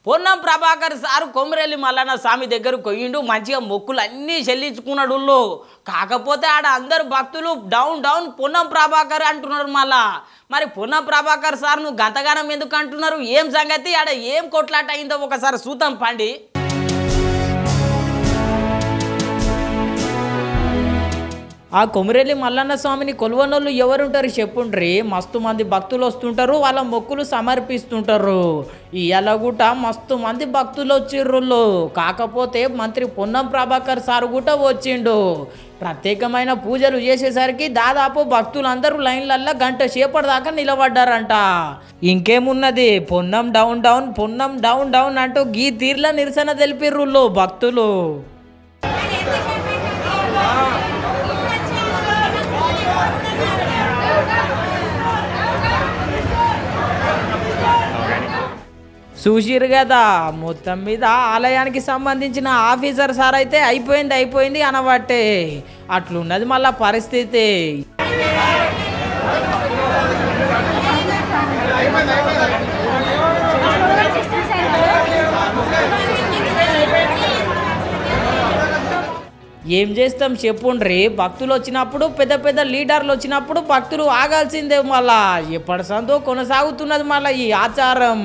Ponnam Prabhakar sir Komuravelli Mallanna స్వామి దగ్గర కొయ్యిండు మంచిగా మొక్కులు అన్నీ చెల్లించుకున్నాడు కాకపోతే ఆడ అందరు భక్తులు డౌన్ డౌన్ పొన్నం ప్రభాకర్ అంటున్నారు మళ్ళా మరి పొన్నం ప్రభాకర్ సార్ నువ్వు గంతగానం ఎందుకు అంటున్నారు ఏం సంగతి ఆడ ఏం కొట్లాట అయిందో ఒకసారి చూద్దాం పండి ఆ కొమరెల్లి మల్లన్న స్వామిని కొలువనోళ్ళు ఎవరుంటారు చెప్పుండ్రి మస్తు మంది భక్తులు వస్తుంటారు వాళ్ళ మొక్కులు సమర్పిస్తుంటారు ఇవాళ కూడా మస్తు మంది భక్తులు వచ్చిర్రు కాకపోతే మంత్రి పొన్నం ప్రభాకర్ సార్ కూడా వచ్చిండు ప్రత్యేకమైన పూజలు చేసేసరికి దాదాపు భక్తులందరూ లైన్లల్లో గంట సేపటి దాకా నిలబడ్డారంట ఇంకేమున్నది Ponnam down down Ponnam down down అంటూ గీ తీర్ల నిరసన తెలిపిర్రు భక్తులు చూసిరు కదా మొత్తం మీద ఆలయానికి సంబంధించిన ఆఫీసర్ సార్ అయితే అయిపోయింది అనబట్టే అట్లున్నది మళ్ళా పరిస్థితి ఏం చేస్తాం చెప్పుండ్రి భక్తులు వచ్చినప్పుడు పెద్ద పెద్ద లీడర్లు వచ్చినప్పుడు భక్తులు ఆగాల్సిందే మళ్ళా ఎప్పటి సందో కొనసాగుతున్నది మళ్ళీ ఈ ఆచారం